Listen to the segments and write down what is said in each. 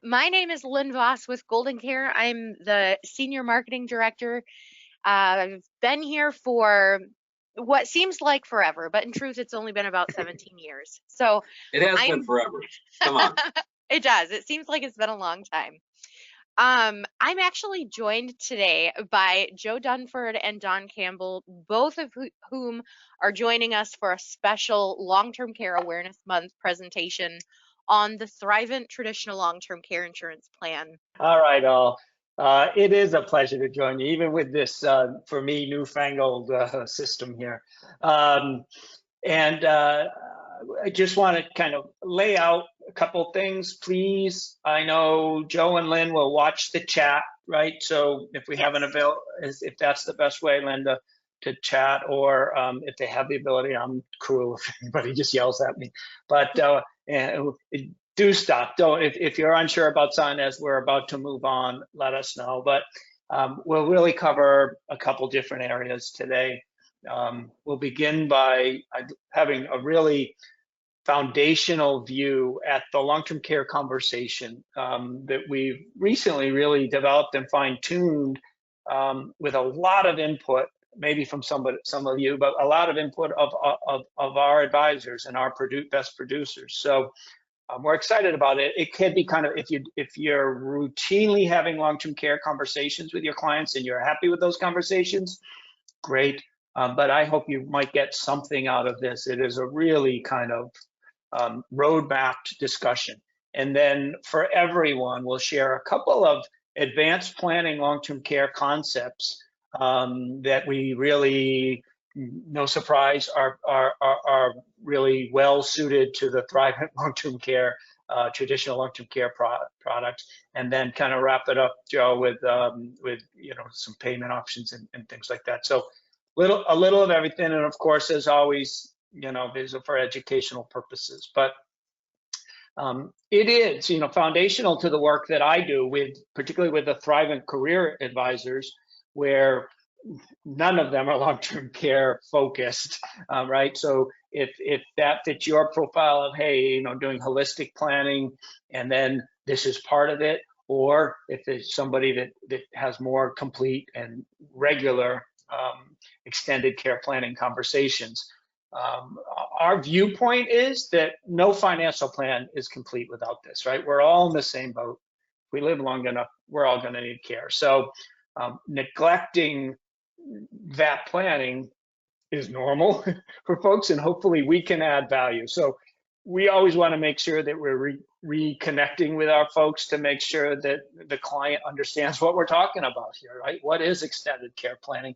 My name is Lynn Voss with Golden Care. I'm the Senior Marketing Director. I've been here for what seems like forever, but in truth, it's only been about 17 years. So It has been I'm, forever. Come on. it does. It seems like it's been a long time. I'm actually joined today by Joe Dunford and Don Campbell, both of whom are joining us for a special Long-Term Care Awareness Month presentation on the Thrivent traditional long-term care insurance plan. All right, all. It is a pleasure to join you, even with this, for me, newfangled system here. And I just want to kind of lay out a couple things, please. I know Joe and Lynn will watch the chat, right? So if we have an if that's the best way, Linda, to chat, or if they have the ability, I'm cruel if anybody just yells at me. But do stop. Don't, if you're unsure about something as we're about to move on, let us know. But we'll really cover a couple different areas today. We'll begin by having a really foundational view at the long-term care conversation that we've recently really developed and fine-tuned with a lot of input, maybe from some of you, but a lot of input of our advisors and our best producers. So we're excited about it. It can be kind of, if you're routinely having long-term care conversations with your clients and you're happy with those conversations, great. But I hope you might get something out of this. It is a really kind of road-mapped discussion. And then for everyone, we'll share a couple of advanced planning long-term care concepts that we really, no surprise, are really well suited to the Thrivent long-term care, traditional long-term care products, and then kind of wrap it up, Joe, with some payment options and things like that. So a little of everything, and of course, as always, these are for educational purposes. But it is, foundational to the work that I do particularly with the Thrivent career advisors, where none of them are long-term care focused, right? So if that fits your profile of, hey, doing holistic planning, and then this is part of it, or if it's somebody that has more complete and regular extended care planning conversations. Our viewpoint is that no financial plan is complete without this, right? We're all in the same boat. If we live long enough, we're all going to need care. So neglecting that planning is normal for folks, and hopefully we can add value. So we always want to make sure that we're reconnecting with our folks to make sure that the client understands what we're talking about here, right? What is extended care planning?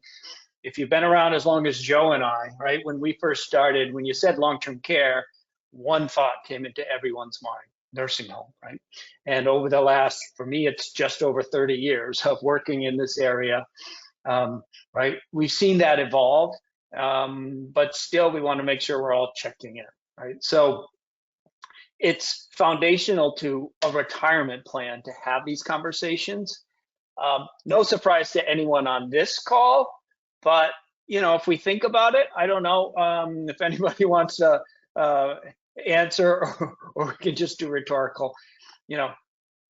If you've been around as long as Joe and I, right, when we first started, when you said long-term care, one thought came into everyone's mind: nursing home, right? And over the last, for me, it's just over 30 years of working in this area, right? We've seen that evolve, but still we want to make sure we're all checking in, right? So it's foundational to a retirement plan to have these conversations. No surprise to anyone on this call, but if we think about it, I don't know if anybody wants to answer, or we can just do rhetorical.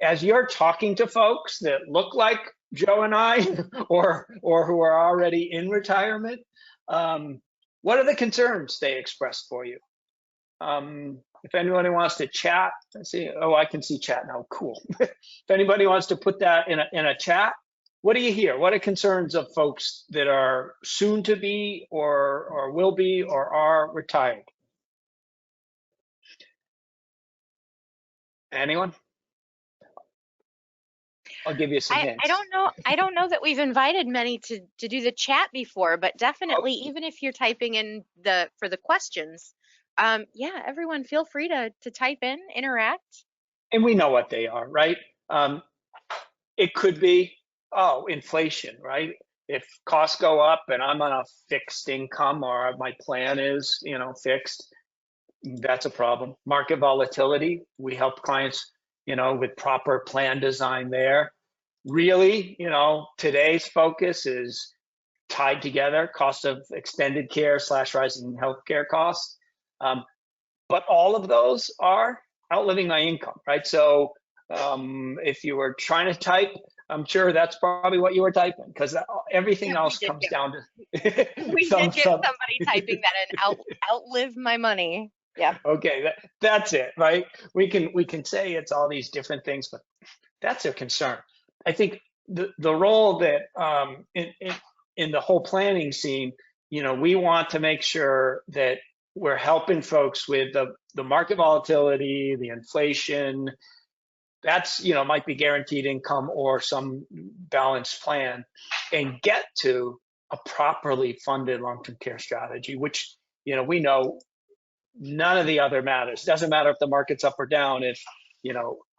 As you're talking to folks that look like Joe and I, or who are already in retirement, what are the concerns they express for you? If anybody wants to chat, let's see. Oh, I can see chat now. Cool. If anybody wants to put that in a chat, what do you hear? What are concerns of folks that are soon to be, or will be, or are retired? Anyone? I'll give you some hints. I don't know that we've invited many to do the chat before, but definitely, even if you're typing in for the questions, yeah, everyone feel free to type in, interact. And we know what they are, right? It could be, inflation, right? If costs go up and I'm on a fixed income, or my plan is, fixed, that's a problem. Market volatility, we help clients, with proper plan design there. Really, today's focus is tied together: cost of extended care / rising healthcare costs. But all of those are outliving my income, right? So If you were trying to type, I'm sure that's probably what you were typing, because everything Yeah, else comes down to we some did get some. somebody typing that and outlive my money. Yep. Okay, that's it, right? We can say it's all these different things, but that's a concern. I think the role that in the whole planning scene, we want to make sure that we're helping folks with the market volatility, the inflation. That's, might be guaranteed income or some balanced plan, and get to a properly funded long-term care strategy, which, we know none of the other matters. Doesn't matter if the market's up or down. If,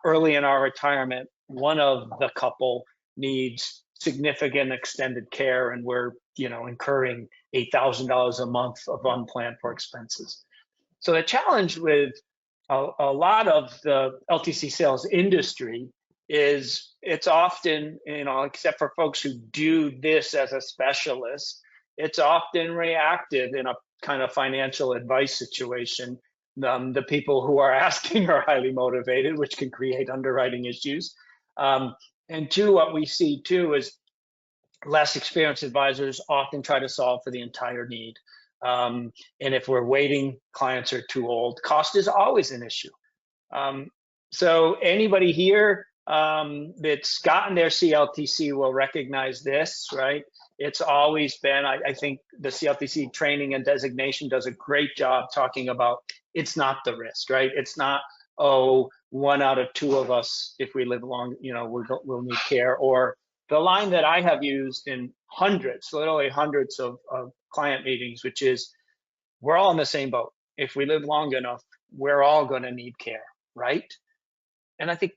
early in our retirement, one of the couple needs significant extended care and we're, incurring $8,000 a month of unplanned for expenses. So the challenge with a lot of the LTC sales industry is it's often, except for folks who do this as a specialist, it's often reactive in a kind of financial advice situation. The people who are asking are highly motivated, which can create underwriting issues. And two, what we see too is less experienced advisors often try to solve for the entire need. And if we're waiting, clients are too old. Cost is always an issue. So anybody here that's gotten their CLTC will recognize this, right? It's always been, I think the CLTC training and designation does a great job talking about it's not the risk, right? It's not, oh, 1 out of 2 of us, if we live long, we'll need care. Or the line that I have used in hundreds, literally hundreds of client meetings, which is, we're all in the same boat. If we live long enough, we're all going to need care, right? And I think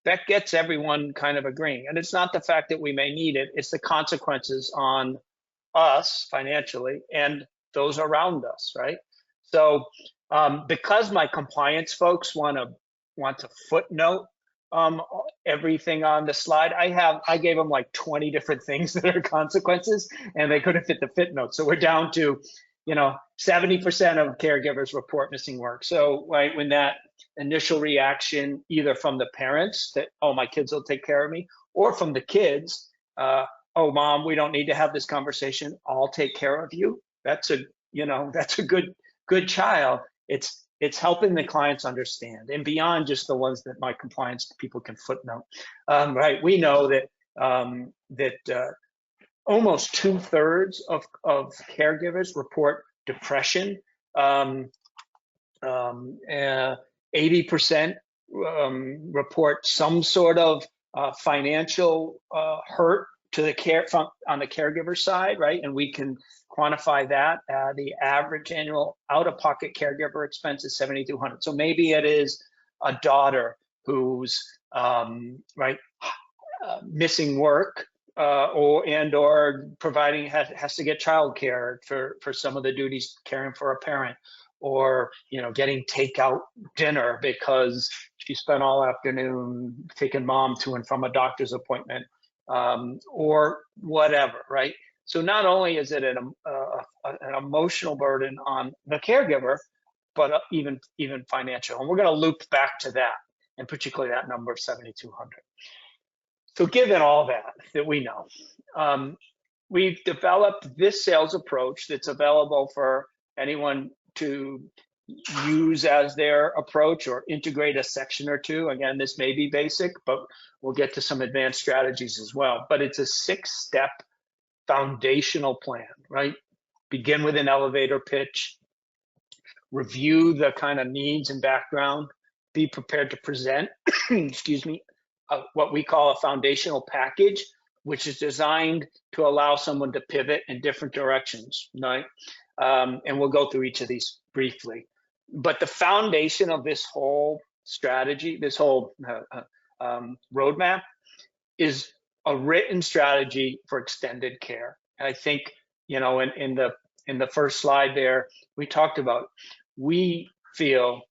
that gets everyone kind of agreeing. And it's not the fact that we may need it, it's the consequences on us financially and those around us, right? So because my compliance folks want to footnote everything on the slide, I gave them like 20 different things that are consequences, and they couldn't fit the footnote. So we're down to 70% of caregivers report missing work. So, right, when that initial reaction, either from the parents that, oh, my kids will take care of me, or from the kids, oh, mom, we don't need to have this conversation. I'll take care of you. That's a good child. It's helping the clients understand, and beyond just the ones that my compliance people can footnote. Right, we know that almost 2/3 of caregivers report depression. 80% report some sort of financial hurt to the care on the caregiver side, right? And we can quantify that. The average annual out-of-pocket caregiver expense is $7,200. So maybe it is a daughter who's missing work, or providing has to get childcare for some of the duties caring for a parent, or getting takeout dinner because she spent all afternoon taking mom to and from a doctor's appointment, or whatever, right? So not only is it an emotional burden on the caregiver, but even financial. And we're going to loop back to that, and particularly that number of 7,200. So given all that we know, we've developed this sales approach that's available for anyone to use as their approach or integrate a section or two. Again, this may be basic, but we'll get to some advanced strategies as well. But it's a 6-step foundational plan, right? Begin with an elevator pitch, review the kind of needs and background, be prepared to present, excuse me, what we call a foundational package, which is designed to allow someone to pivot in different directions, right? And we'll go through each of these briefly. But the foundation of this whole strategy, this whole roadmap, is a written strategy for extended care. And I think, in the first slide there, we talked about, we feel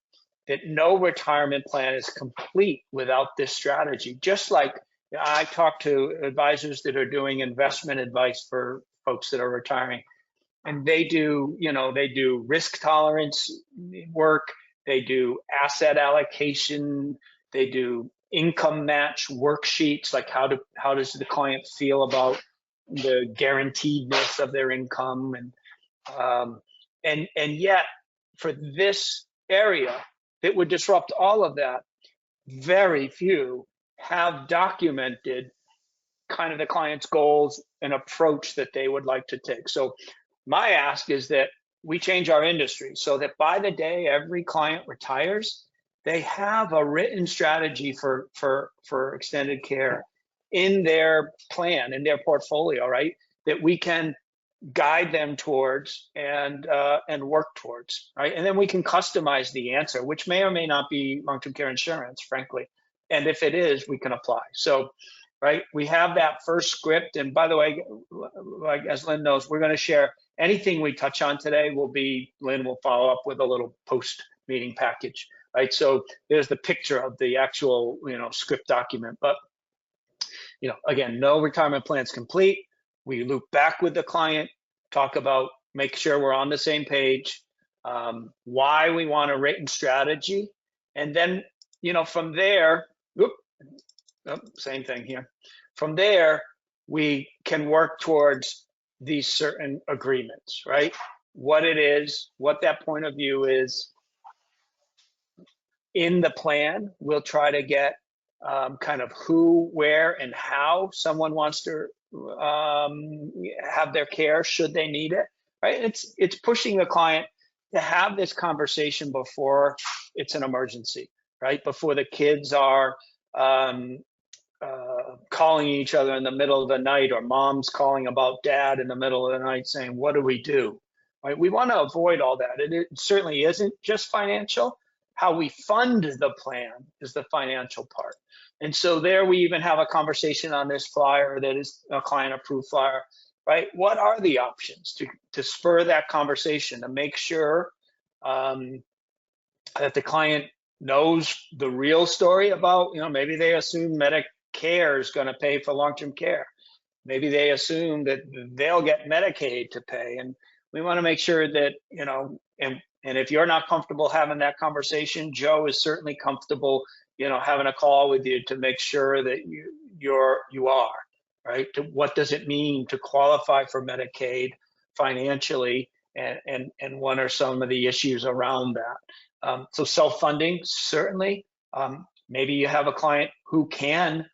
that no retirement plan is complete without this strategy. Just like I talk to advisors that are doing investment advice for folks that are retiring, and they do risk tolerance work, they do asset allocation, they do income match worksheets, like how does the client feel about the guaranteedness of their income, and yet for this area that would disrupt all of that, very few have documented kind of the client's goals and approach that they would like to take. So my ask is that we change our industry so that by the day every client retires, they have a written strategy for extended care in their plan, in their portfolio, right? That we can guide them towards and work towards, right? And then we can customize the answer, which may or may not be long-term care insurance, frankly. And if it is, we can apply. So, right, we have that first script. And by the way, like as Lynn knows, we're going to share anything we touch on today. Lynn will follow up with a little post-meeting package, right? So there's the picture of the actual, script document. But, again, no retirement plan's complete. We loop back with the client, talk about, make sure we're on the same page, why we want a written strategy. And then, from there, same thing here. From there, we can work towards these certain agreements, right? What it is, what that point of view is. In the plan, we'll try to get kind of who, where, and how someone wants to have their care should they need it, right? It's pushing the client to have this conversation before it's an emergency, right? Before the kids are calling each other in the middle of the night, or mom's calling about dad in the middle of the night saying, what do we do? Right? We want to avoid all that. It certainly isn't just financial. How we fund the plan is the financial part. And so there we even have a conversation on this flyer that is a client approved flyer, right? What are the options to spur that conversation, to make sure that the client knows the real story about, maybe they assume Medicare is going to pay for long-term care. Maybe they assume that they'll get Medicaid to pay. And we want to make sure that, and if you're not comfortable having that conversation, Joe is certainly comfortable, having a call with you to make sure that you are, right? What does it mean to qualify for Medicaid financially, and what are some of the issues around that? So self-funding, certainly. Maybe you have a client who can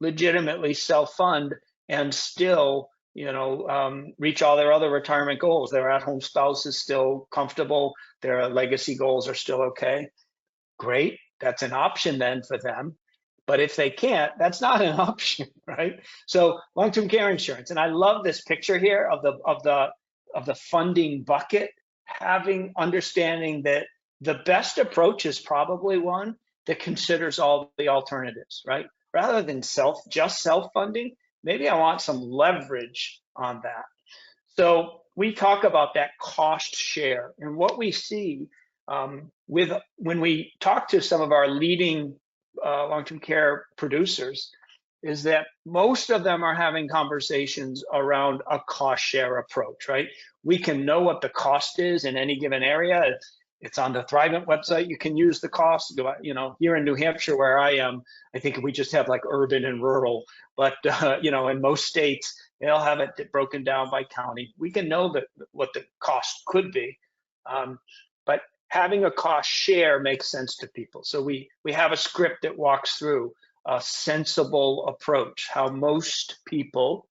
legitimately self-fund and still reach all their other retirement goals. Their at-home spouse is still comfortable. Their legacy goals are still okay. Great. That's an option then for them. But if they can't, that's not an option, right? So long-term care insurance. And I love this picture here of the funding bucket, understanding that the best approach is probably one that considers all the alternatives, right? Rather than just self-funding, maybe I want some leverage on that. So we talk about that cost share, and what we see when we talk to some of our leading long-term care producers is that most of them are having conversations around a cost share approach, right? We can know what the cost is in any given area. It's on the Thrivent website. You can use the cost. Here in New Hampshire, where I am, I think we just have like urban and rural. But in most states, they'll have it broken down by county. We can know what the cost could be, but having a cost share makes sense to people. So we have a script that walks through a sensible approach. How most people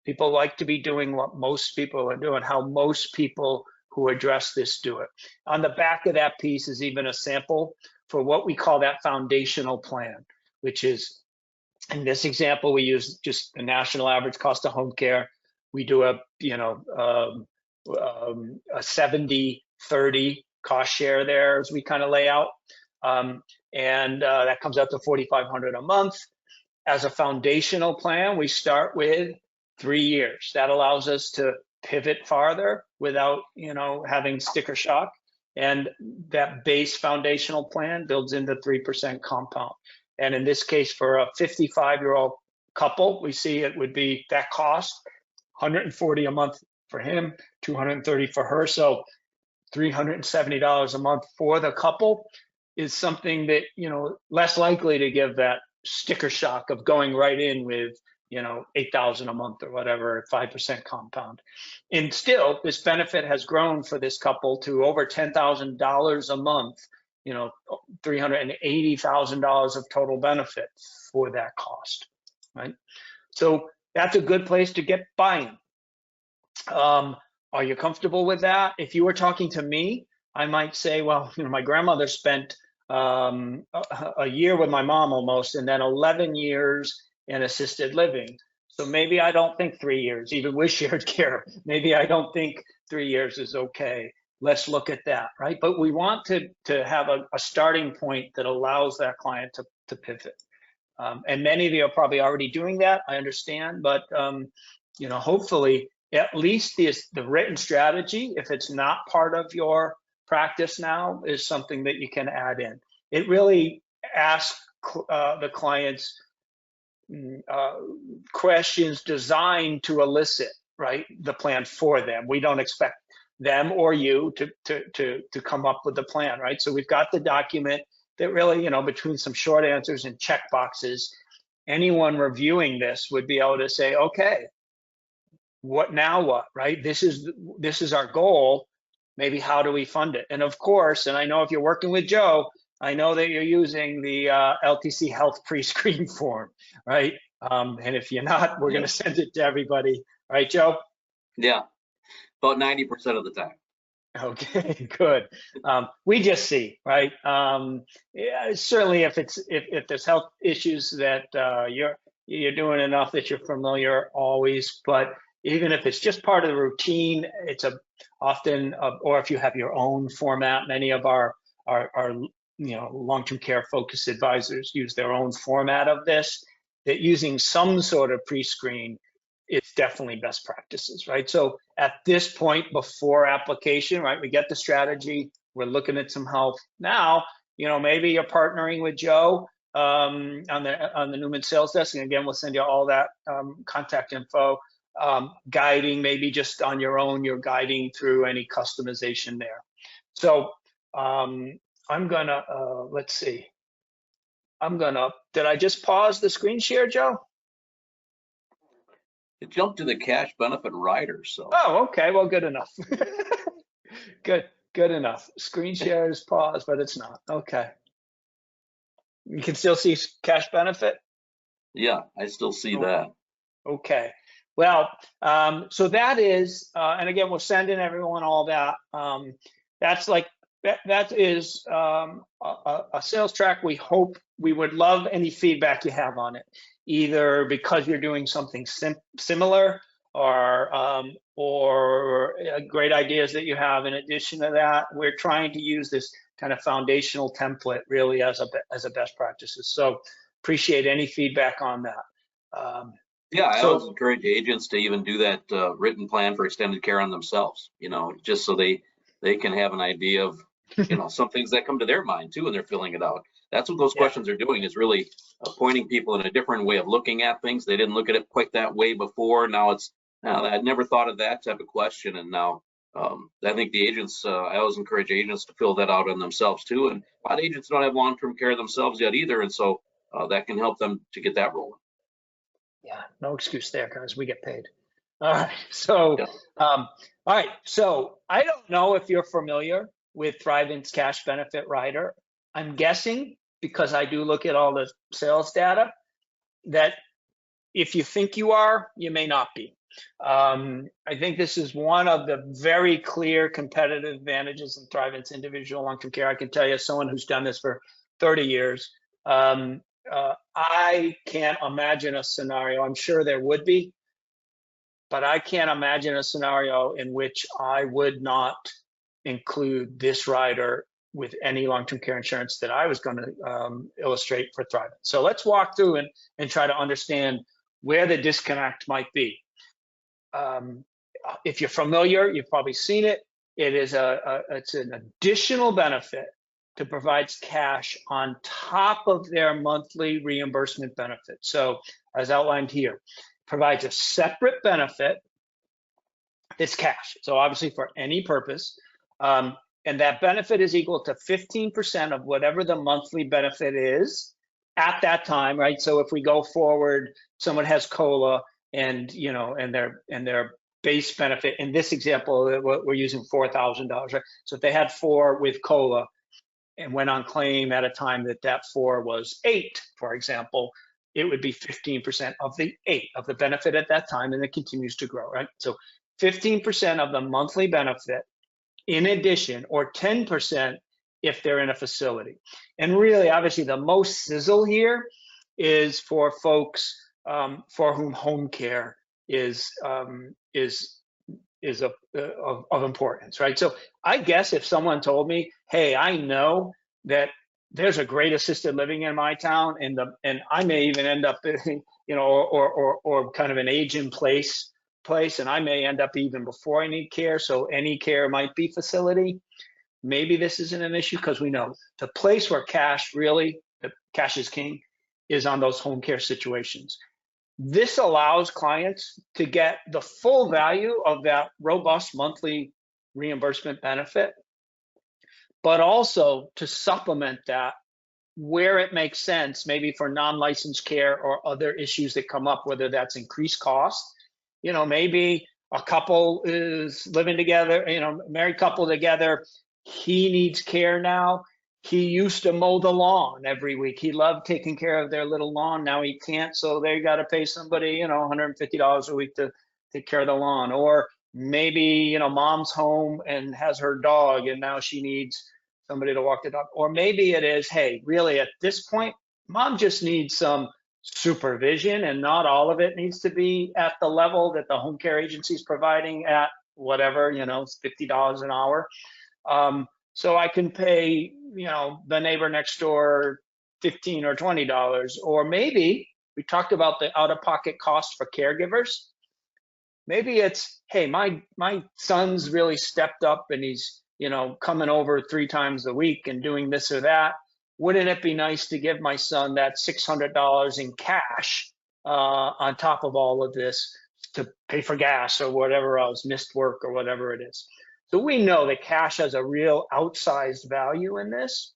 like to be doing what most people are doing. How most people who address this do it. On the back of that piece is even a sample for what we call that foundational plan, which is, in this example, we use just the national average cost of home care. We do a 70-30 cost share there as we kind of lay out. And that comes out to $4,500 a month. As a foundational plan, we start with 3 years. That allows us to pivot farther without having sticker shock, and that base foundational plan builds into 3% compound. And in this case, for a 55-year-old couple, we see it would be that cost $140 a month for him, $230 for her, so $370 a month for the couple. is something that, less likely to give that sticker shock of going right in with, 8,000 a month or whatever, 5% compound. And still, this benefit has grown for this couple to over $10,000 a month, $380,000 of total benefit for that cost, right? So that's a good place to get buy-in. Are you comfortable with that? If you were talking to me, I might say, well, my grandmother spent a year with my mom almost, and then 11 years in assisted living. So maybe I don't think 3 years, even with shared care. Maybe I don't think 3 years is okay. Let's look at that, right? But we want to have a starting point that allows that client to pivot. And many of you are probably already doing that, I understand, but hopefully at least the written strategy, if it's not part of your practice now, is something that you can add in. It really asks the clients questions designed to elicit, right, the plan for them. We don't expect them or you to come up with the plan, right? So we've got the document that really, between some short answers and check boxes, anyone reviewing this would be able to say, okay, what now what, right? This is our goal. Maybe how do we fund it? And of course, and I know if you're working with Joe, I know that you're using the LTC Health pre-screen form, right? And if you're not, we're going to send it to everybody, right, Joe? Yeah, about 90% of the time. Okay, good. We just see, right? Yeah, certainly, if there's health issues that you're doing enough that you're familiar always, but even if it's just part of the routine, it's often, or if you have your own format, many of our long-term care focused advisors use their own format of this, that using some sort of pre-screen is definitely best practices, right? So at this point before application, right, we get the strategy, we're looking at some health. Now, maybe you're partnering with Joe on the Newman sales desk, and again, we'll send you all that contact info. Guiding, maybe just on your own, you're guiding through any customization there. So I'm gonna, let's see. Did I just pause the screen share, Joe? It jumped to the cash benefit rider, so. Oh, okay, well, good enough. Good enough. Screen share is paused, but it's not, okay. You can still see cash benefit? Yeah, I still see that. Okay. Well, so that is, and again, we're sending everyone all that. That is a sales track. We would love any feedback you have on it, either because you're doing something similar or great ideas that you have. In addition to that, we're trying to use this kind of foundational template really as a best practices. So appreciate any feedback on that. Yeah, I always encourage agents to even do that written plan for extended care on themselves, just so they can have an idea of, some things that come to their mind too when they're filling it out. That's what those questions are doing, is really pointing people in a different way of looking at things. They didn't look at it quite that way before. Now I'd never thought of that type of question. And now I think the agents, I always encourage agents to fill that out on themselves too. And a lot of agents don't have long-term care themselves yet either. And so that can help them to get that rolling. Yeah, no excuse there, guys. We get paid. All right. So, all right. So I don't know if you're familiar with Thrivent's cash benefit rider. I'm guessing, because I do look at all the sales data, that if you think you are, you may not be. I think this is one of the very clear competitive advantages in Thrivent's individual long-term care. I can tell you, as someone who's done this for 30 years, I can't imagine a scenario, I'm sure there would be, but I can't imagine a scenario in which I would not include this rider with any long-term care insurance that I was going to illustrate for Thrivent. So let's walk through and try to understand where the disconnect might be. If you're familiar, you've probably seen it. It's an additional benefit that provides cash on top of their monthly reimbursement benefit. So as outlined here, provides a separate benefit that's cash. So obviously for any purpose, and and that benefit is equal to 15% of whatever the monthly benefit is at that time, right? So if we go forward, someone has COLA and, you know, and their base benefit, in this example, we're using $4,000, right? So if they had 4 with COLA and went on claim at a time that 4 was 8, for example, it would be 15% of the 8 of the benefit at that time, and it continues to grow, right? So 15% of the monthly benefit in addition, or 10% if they're in a facility. And really, obviously, the most sizzle here is for folks for whom home care is of importance, right? So I guess if someone told me, hey, I know that there's a great assisted living in my town, and I may even end up, you know, or kind of an age in place, and I may end up even before I need care. So any care might be facility. Maybe this isn't an issue because we know the place where cash is king is on those home care situations. This allows clients to get the full value of that robust monthly reimbursement benefit, but also to supplement that where it makes sense, maybe for non-licensed care or other issues that come up, whether that's increased cost. You know, maybe a couple is living together, you know, married couple together, he needs care now. He used to mow the lawn every week. He loved taking care of their little lawn. Now he can't, so they got to pay somebody, you know, $150 a week to take care of the lawn. Or maybe, you know, mom's home and has her dog, and now she needs somebody to walk the dog. Or maybe it is, hey, really at this point, mom just needs some supervision, and not all of it needs to be at the level that the home care agency is providing at whatever, you know, $50 an hour. So I can pay, you know, the neighbor next door $15 or $20. Or maybe we talked about the out-of-pocket cost for caregivers. Maybe it's, hey, my son's really stepped up and he's, you know, coming over 3 times a week and doing this or that. Wouldn't it be nice to give my son that $600 in cash on top of all of this to pay for gas or whatever else, missed work or whatever it is? So we know that cash has a real outsized value in this.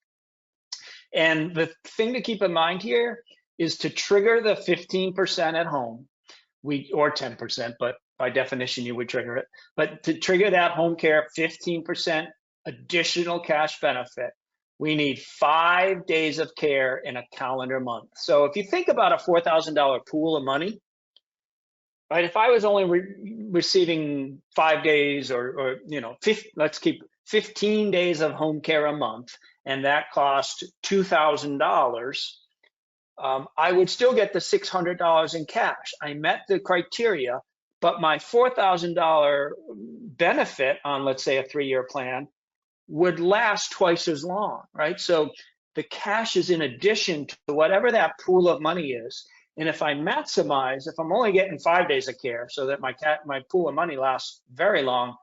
And the thing to keep in mind here is to trigger the 15% at home, or 10%, but by definition you would trigger it. But to trigger that home care 15% additional cash benefit, we need 5 days of care in a calendar month. So if you think about a $4,000 pool of money, right? If I was only receiving 5 days or you know, let's keep 15 days of home care a month, and that cost $2,000, I would still get the $600 in cash. I met the criteria, but my $4,000 benefit on, let's say, a 3-year plan would last twice as long, right? So the cash is in addition to whatever that pool of money is. And if I maximize, if I'm only getting 5 days of care so that my pool of money lasts very long,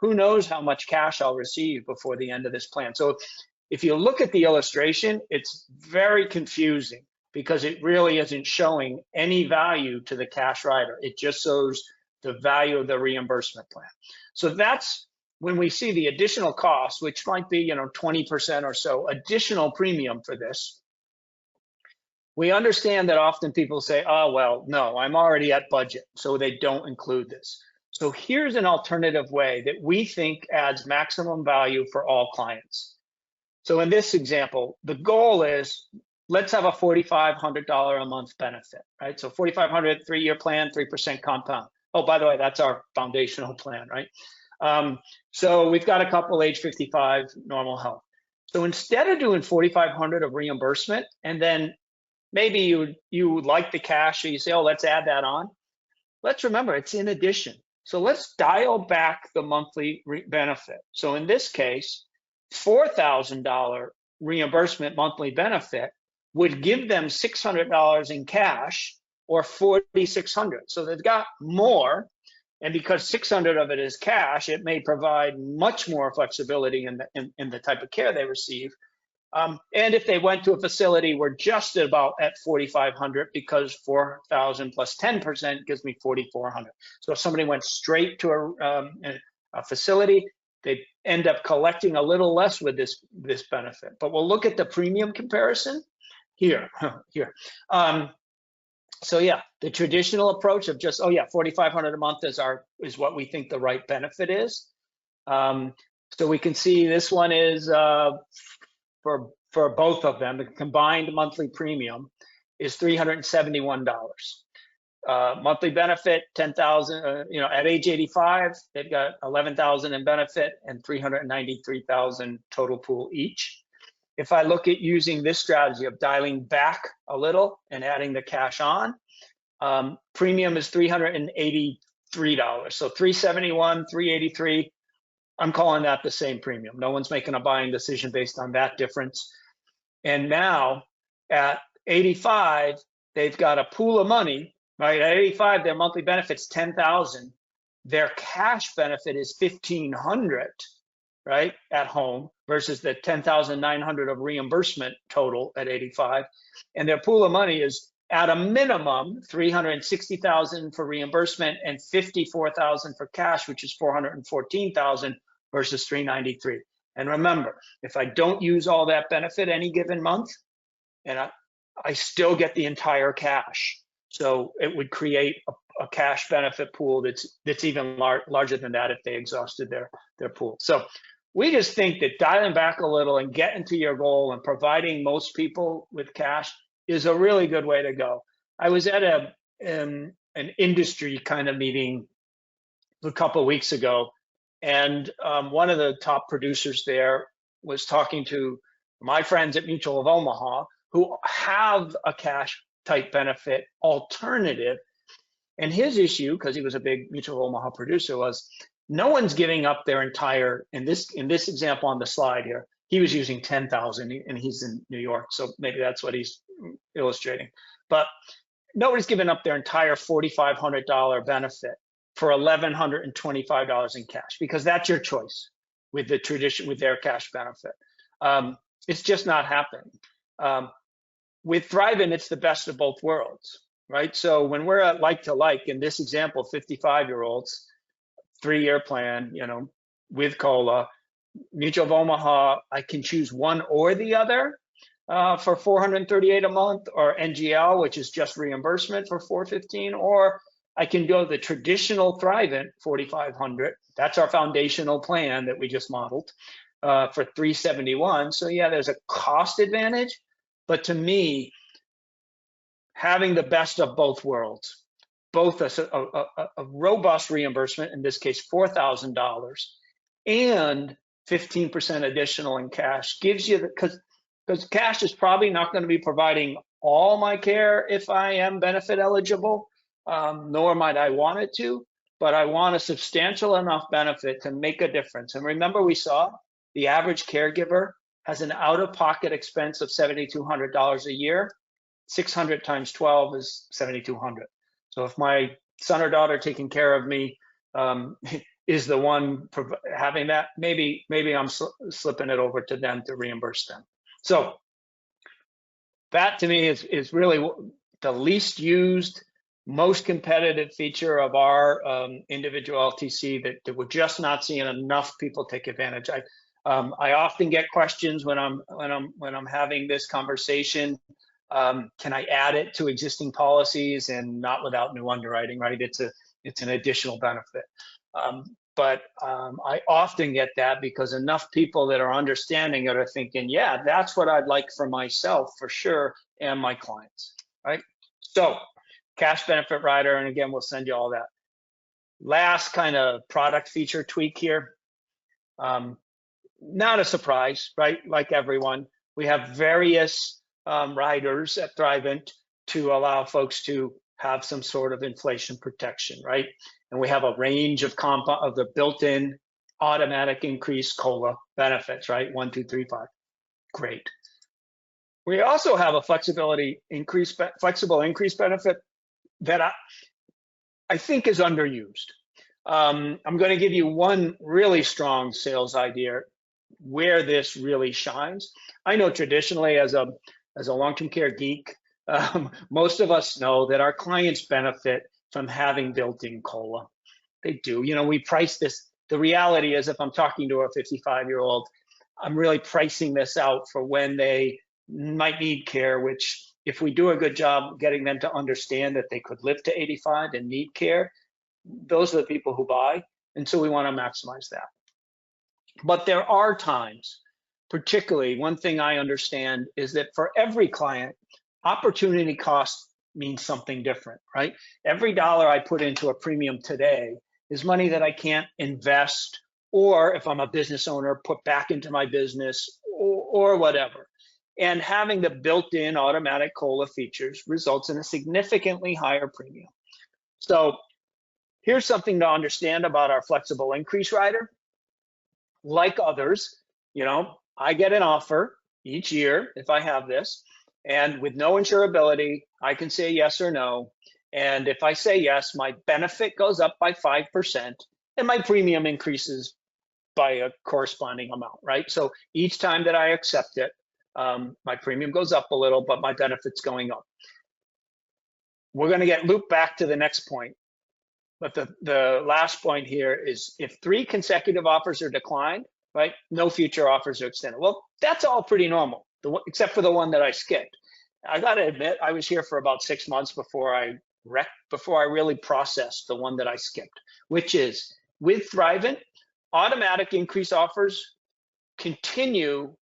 who knows how much cash I'll receive before the end of this plan. So if you look at the illustration, it's very confusing because it really isn't showing any value to the cash rider. It just shows the value of the reimbursement plan. So that's when we see the additional cost, which might be, you know, 20% or so additional premium for this. We understand that often people say, oh, well, no, I'm already at budget, so they don't include this. So here's an alternative way that we think adds maximum value for all clients. So in this example, the goal is, let's have a $4,500 a month benefit, right? So $4,500, 3-year plan, 3% compound. Oh, by the way, that's our foundational plan, right? So we've got a couple age 55, normal health. So instead of doing $4,500 of reimbursement, and then maybe you would like the cash, so you say, oh, let's add that on. Let's remember, it's in addition. So let's dial back the monthly benefit. So in this case, $4,000 reimbursement monthly benefit would give them $600 in cash, or $4,600. So they've got more, and because $600 of it is cash, it may provide much more flexibility in the type of care they receive. And if they went to a facility, we're just about at $4,500 because 4,000 plus 10% gives me $4,400. So if somebody went straight to a facility, they end up collecting a little less with this benefit. But we'll look at the premium comparison here. Here. So yeah, the traditional approach of just, oh yeah, $4,500 a month is what we think the right benefit is. So we can see this one is for both of them, the combined monthly premium is $371. Monthly benefit, 10,000. At age 85, they've got 11,000 in benefit and 393,000 total pool each. If I look at using this strategy of dialing back a little and adding the cash on, premium is $383. So 371, 383. I'm calling that the same premium. No one's making a buying decision based on that difference. And now at 85, they've got a pool of money, right? At 85, their monthly benefit's 10,000. Their cash benefit is 1,500, right, at home versus the 10,900 of reimbursement total at 85. And their pool of money is at a minimum 360,000 for reimbursement and 54,000 for cash, which is 414,000 versus 393. And remember, if I don't use all that benefit any given month, and I still get the entire cash. So it would create a cash benefit pool that's even larger than that if they exhausted their pool. So we just think that dialing back a little and getting to your goal and providing most people with cash is a really good way to go. I was at an industry kind of meeting a couple of weeks ago, and one of the top producers there was talking to my friends at Mutual of Omaha who have a cash type benefit alternative. And his issue, because he was a big Mutual of Omaha producer, was no one's giving up their entire, in this example on the slide here, he was using 10,000 and he's in New York. So maybe that's what he's illustrating. But nobody's giving up their entire $4,500 benefit for $1,125 in cash, because that's your choice with the tradition, with their cash benefit. It's just not happening. With Thrivent, it's the best of both worlds, right? So when we're at like to like, in this example, 55-year-olds, 3-year plan, with COLA, Mutual of Omaha, I can choose one or the other for $438 a month, or NGL, which is just reimbursement for $415, or I can go the traditional Thrivent, $4,500. That's our foundational plan that we just modeled for $371. So yeah, there's a cost advantage, but to me, having the best of both worlds, both a robust reimbursement, in this case $4,000, and 15% additional in cash gives you, because cash is probably not going to be providing all my care if I am benefit eligible, nor might I want it to, but I want a substantial enough benefit to make a difference. And remember, we saw the average caregiver has an out-of-pocket expense of $7,200 a year. 600 times 12 is 7,200. So if my son or daughter taking care of me is the one having that, maybe I'm slipping it over to them to reimburse them. So that to me is really the least used, most competitive feature of our individual LTC that we're just not seeing enough people take advantage. I often get questions when I'm having this conversation. Can I add it to existing policies? And not without new underwriting, right? It's an additional benefit. But I often get that because enough people that are understanding it are thinking, yeah, that's what I'd like for myself for sure, and my clients, right? So cash benefit rider, and again, we'll send you all that. Last kind of product feature tweak here. Not a surprise, right? Like everyone, we have various riders at Thrivent to allow folks to have some sort of inflation protection, right? And we have a range of the built-in automatic increase COLA benefits, right? 1, 2, 3, 5. Great. We also have a flexible increase benefit that I think is underused. I'm going to give you one really strong sales idea where this really shines. I know traditionally as a long-term care geek, most of us know that our clients benefit from having built-in COLA. They do. We price this The reality is, if I'm talking to a 55-year-old, I'm really pricing this out for when they might need care, which if we do a good job getting them to understand that they could live to 85 and need care, those are the people who buy. And so we want to maximize that. But there are times, particularly one thing I understand is that for every client, opportunity cost means something different, right? Every dollar I put into a premium today is money that I can't invest, or if I'm a business owner, put back into my business or whatever. And having the built-in automatic COLA features results in a significantly higher premium. So here's something to understand about our flexible increase rider. Like others, I get an offer each year if I have this, and with no insurability, I can say yes or no. And if I say yes, my benefit goes up by 5% and my premium increases by a corresponding amount, right? So each time that I accept it, my premium goes up a little, but my benefit's going up. We're going to get looped back to the next point. But the last point here is if 3 consecutive offers are declined, right, no future offers are extended. Well, that's all pretty normal, except for the one that I skipped. I got to admit, I was here for about 6 months before I really processed the one that I skipped, which is with Thrivent, automatic increase offers continue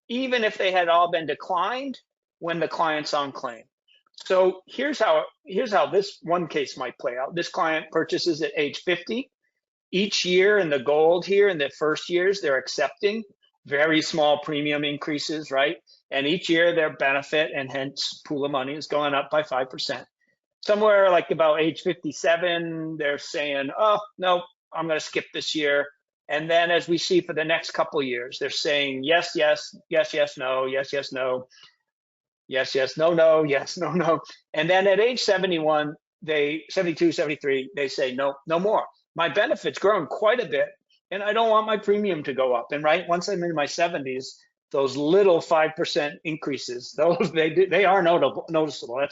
even if they had all been declined when the client's on claim. So here's how this one case might play out. This client purchases at age 50. Each year in the gold here, in the first years, they're accepting very small premium increases, right? And each year their benefit and hence pool of money is going up by 5%. Somewhere like about age 57, they're saying, oh, no, I'm going to skip this year. And then as we see for the next couple of years, they're saying yes, yes, yes, yes, no, yes, yes, no. Yes, yes, no, no, yes, no, no. And then at age 71, 72, 73, they say, no, no more. My benefit's grown quite a bit, and I don't want my premium to go up. And right, once I'm in my 70s, those little 5% increases, they are noticeable.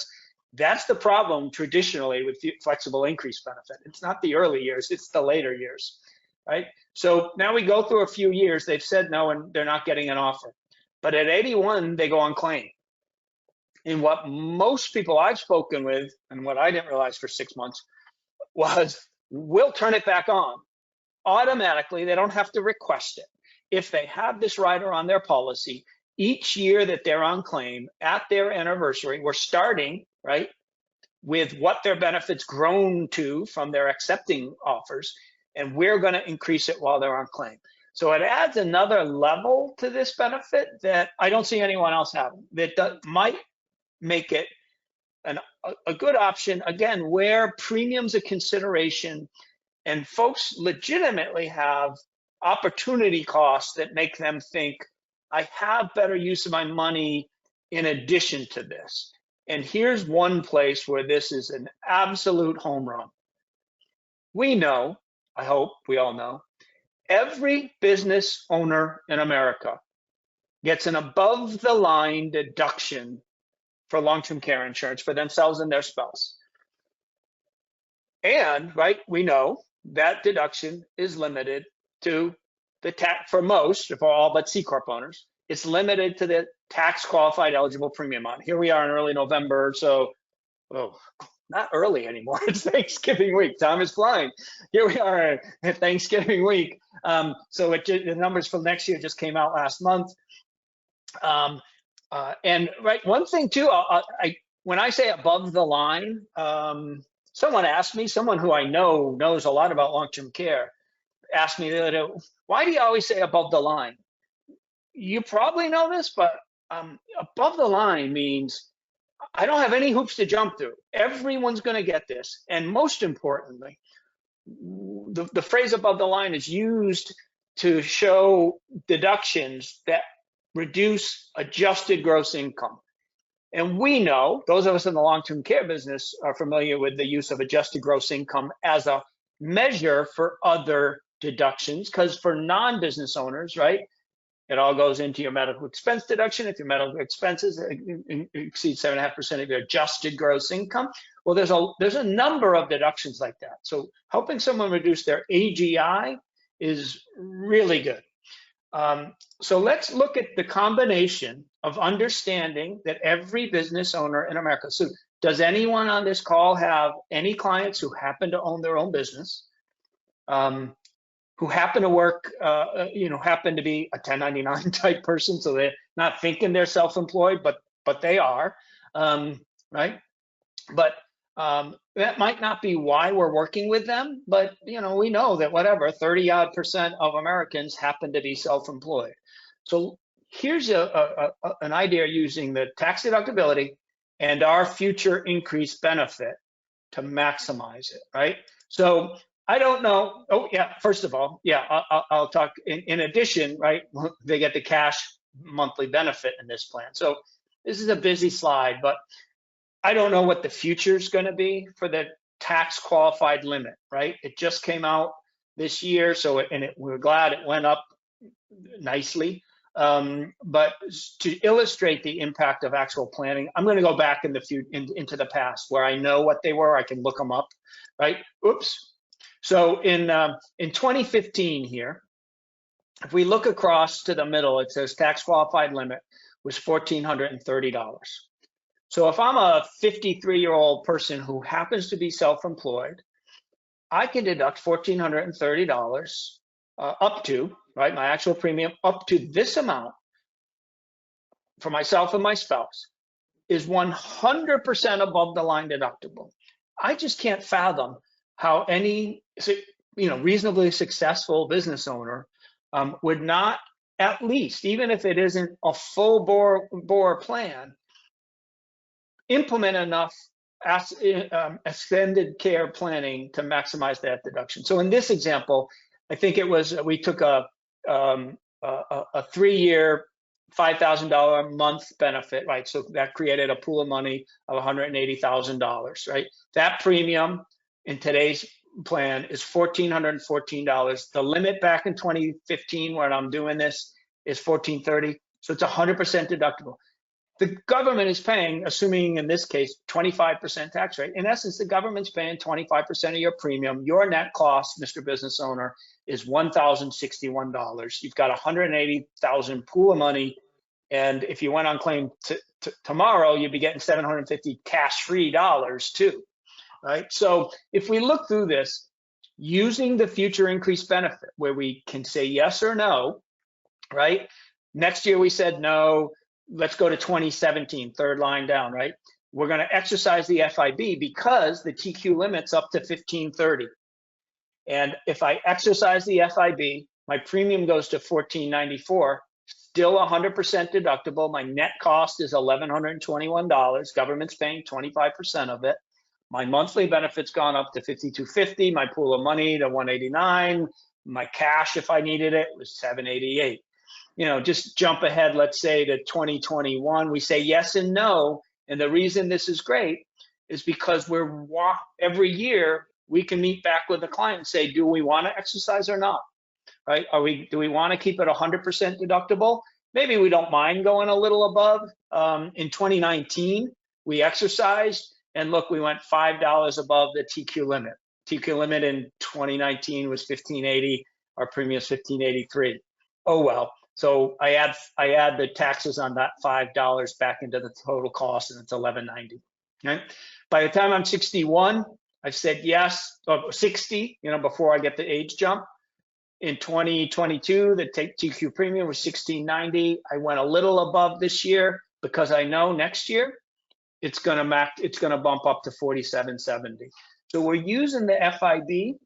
That's the problem traditionally with flexible increase benefit. It's not the early years, it's the later years, right? So now we go through a few years, they've said no, and they're not getting an offer. But at 81, they go on claim. And what most people I've spoken with, and what I didn't realize for 6 months, was we'll turn it back on automatically. They don't have to request it. If they have this rider on their policy, each year that they're on claim at their anniversary, we're starting, right, with what their benefits grown to from their accepting offers, and we're going to increase it while they're on claim. So it adds another level to this benefit that I don't see anyone else having, that might make it a good option, again, where premium's a consideration and folks legitimately have opportunity costs that make them think, I have better use of my money in addition to this. And here's one place where this is an absolute home run. We know, I hope we all know, every business owner in America gets an above the line deduction for long-term care insurance for themselves and their spouse. And, right, we know that deduction is limited to the tax, for most, for all but C Corp owners, it's limited to the tax qualified eligible premium amount. Here we are in early November, so, not early anymore. It's Thanksgiving week. Time is flying. Here we are at Thanksgiving week. So the numbers for next year just came out last month. And right, one thing too, when I say above the line, someone asked me, someone who I know knows a lot about long-term care, asked me, why do you always say above the line? You probably know this, but above the line means I don't have any hoops to jump through. Everyone's going to get this. And most importantly, the phrase above the line is used to show deductions that reduce adjusted gross income. And we know, those of us in the long-term care business are familiar with the use of adjusted gross income as a measure for other deductions, because for non-business owners, right, it all goes into your medical expense deduction. If your medical expenses exceed 7.5% of your adjusted gross income, well, there's a number of deductions like that. So helping someone reduce their AGI is really good. So let's look at the combination of understanding that every business owner in America. So does anyone on this call have any clients who happen to own their own business, who happen to work, happen to be a 1099 type person, so they're not thinking they're self-employed, but they are, right? But that might not be why we're working with them, but we know that whatever 30-odd% of Americans happen to be self-employed. So here's an idea using the tax deductibility and our future increased benefit to maximize it, right? So I don't know. Oh yeah, first of all, yeah, I'll talk. In addition, right, they get the cash monthly benefit in this plan. So this is a busy slide, but I don't know what the future is going to be for the tax qualified limit, right? It just came out this year, so we're glad it went up nicely. But to illustrate the impact of actual planning, I'm going to go back into the past where I know what they were. I can look them up, right? Oops. So in 2015 here, if we look across to the middle, it says tax qualified limit was $1,430. So if I'm a 53-year-old person who happens to be self-employed, I can deduct $1,430 up to, right, my actual premium up to this amount for myself and my spouse is 100% above the line deductible. I just can't fathom how any reasonably successful business owner would not, at least, even if it isn't a full bore plan, implement enough extended care planning to maximize that deduction. So in this example, I think it was, we took a 3-year, $5,000 a month benefit, right? So that created a pool of money of $180,000, right? That premium in today's plan is $1,414. The limit back in 2015 when I'm doing this is $1,430. So it's 100% deductible. The government is paying, assuming in this case, 25% tax rate. In essence, the government's paying 25% of your premium. Your net cost, Mr. Business Owner, is $1,061. You've got $180,000 pool of money. And if you went on claim tomorrow, you'd be getting $750 cash-free dollars too, right? So if we look through this, using the future increased benefit, where we can say yes or no, right? Next year we said no. Let's go to 2017, third line down, right? We're going to exercise the FIB because the TQ limit's up to 1530. And if I exercise the FIB, my premium goes to $1,494, still 100% deductible. My net cost is $1,121. Government's paying 25% of it. My monthly benefit's gone up to $5,250. My pool of money to $189. My cash, if I needed it, was $788. Just jump ahead, let's say to 2021, we say yes and no. And the reason this is great is because every year we can meet back with the client and say, do we want to exercise or not? Right? Do we want to keep it 100% deductible? Maybe we don't mind going a little above. In 2019, we exercised, and look, we went $5 above the TQ limit. TQ limit in 2019 was $1,580. Our premium is $1,583. Oh well. So I add the taxes on that $5 back into the total cost, and it's $1,190. Right? By the time I'm 61, I've said yes, 60, before I get the age jump. In 2022, the TQ premium was $1,690. I went a little above this year because I know next year it's going to bump up to $4,770. So we're using the FIB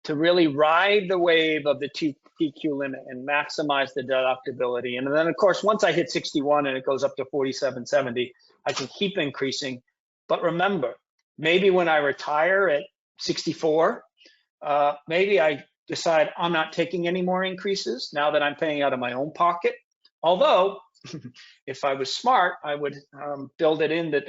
to really ride the wave of the TQ limit and maximize the deductibility. And then, of course, once I hit 61 and it goes up to $4,770, I can keep increasing. But remember, maybe when I retire at 64, maybe I decide I'm not taking any more increases now that I'm paying out of my own pocket. Although, if I was smart, I would build it in that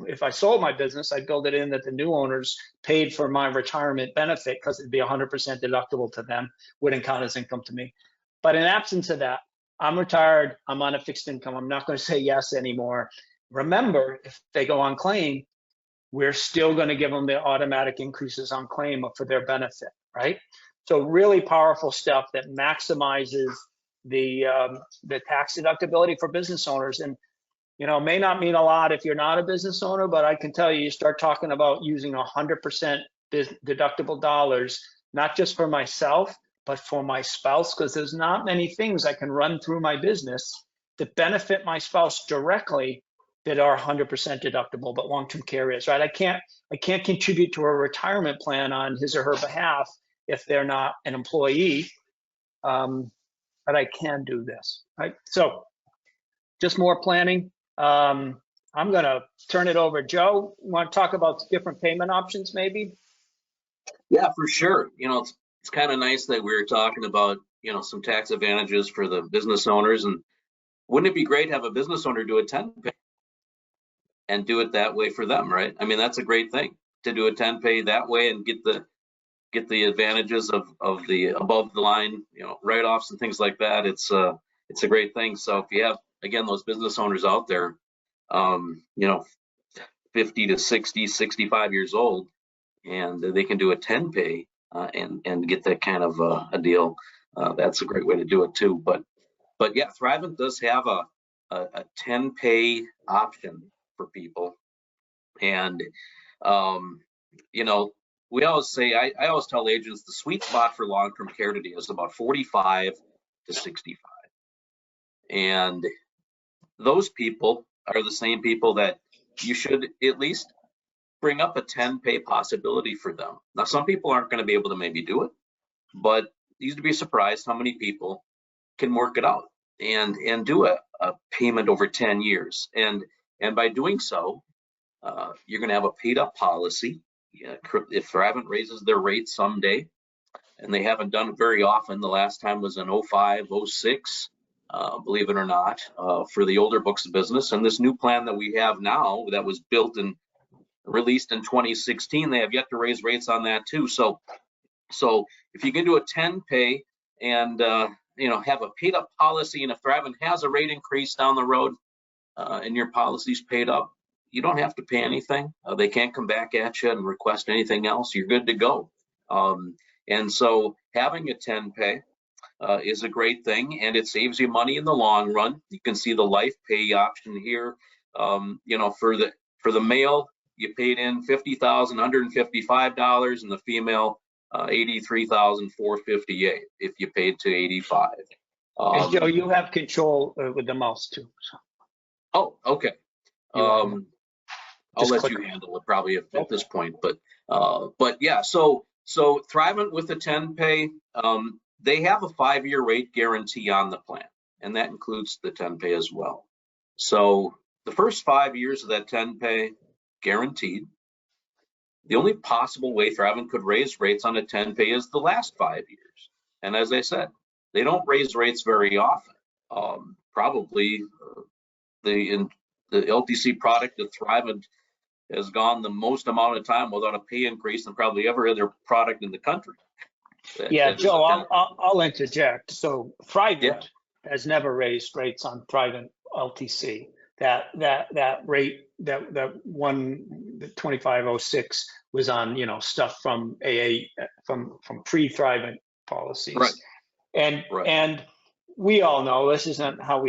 if I sold my business, I'd build it in that the new owners paid for my retirement benefit because it'd be 100% deductible to them, wouldn't count as income to me. But in absence of that, I'm retired, I'm on a fixed income, I'm not going to say yes anymore. Remember, if they go on claim, we're still going to give them the automatic increases on claim for their benefit, right? So really powerful stuff that maximizes the tax deductibility for business owners. And may not mean a lot if you're not a business owner, but I can tell you, you start talking about using 100% deductible dollars, not just for myself, but for my spouse, because there's not many things I can run through my business that benefit my spouse directly that are 100% deductible, but long-term care is, right? I can't contribute to a retirement plan on his or her behalf if they're not an employee, but I can do this, right? So just more planning. I'm going to turn it over. Joe, you want to talk about different payment options maybe? Yeah, for sure. It's kind of nice that we were talking about, some tax advantages for the business owners. And wouldn't it be great to have a business owner do a 10 pay and do it that way for them, right? I mean, that's a great thing to do a 10 pay that way and get the advantages of the above the line, write-offs and things like that. It's a great thing. So if you have, again, those business owners out there, 50 to 60, 65 years old, and they can do a 10 pay and get that kind of a deal. That's a great way to do it too. But yeah, Thrivent does have a 10 pay option for people. And, we always say, I always tell agents the sweet spot for long-term care today is about 45 to 65. And those people are the same people that you should at least bring up a 10 pay possibility for them. Now, some people aren't going to be able to maybe do it, but you'd be surprised how many people can work it out and do a payment over 10 years. And by doing so, you're going to have a paid up policy. If Thrivent raises their rates someday, and they haven't done it very often, the last time was in 05, 06, believe it or not, for the older books of business. And this new plan that we have now that was built and released in 2016, they have yet to raise rates on that too. So if you can do a 10 pay and have a paid up policy, and if Thrivent has a rate increase down the road and your policy's paid up, you don't have to pay anything. They can't come back at you and request anything else. You're good to go. And so having a 10 pay is a great thing, and it saves you money in the long run. You can see the life pay option here. For the male, you paid in $50,155, and the female $83,458 if you paid to 85. And Joe, you have control with the mouse too. So. Oh, okay. I'll let you handle it probably at this point, but yeah. So Thrivent with the 10 pay, they have a 5-year rate guarantee on the plan, and that includes the 10 pay as well. So the first 5 years of that 10 pay guaranteed. The only possible way Thrivent could raise rates on a 10 pay is the last 5 years. And as I said, they don't raise rates very often. Probably the LTC product that Thrivent has gone the most amount of time without a pay increase than probably every other product in the country. Joe, I'll interject. So Thrivent has never raised rates on Thrivent LTC. That rate, that the 2506 was on, stuff from AA, from pre-Thrivent policies. Right. And we all know this isn't how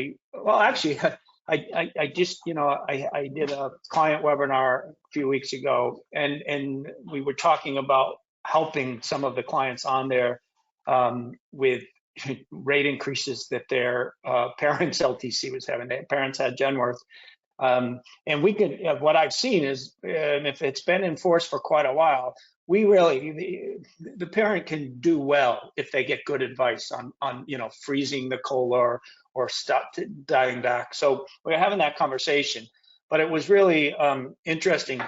actually, I just, I did a client webinar a few weeks ago, and we were talking about helping some of the clients on there with rate increases that their parents' LTC was having. Their parents had Genworth. And we could, what I've seen is, if it's been enforced for quite a while, the parent can do well if they get good advice on freezing the COLA or stop dialing back. So we're having that conversation, but it was really interesting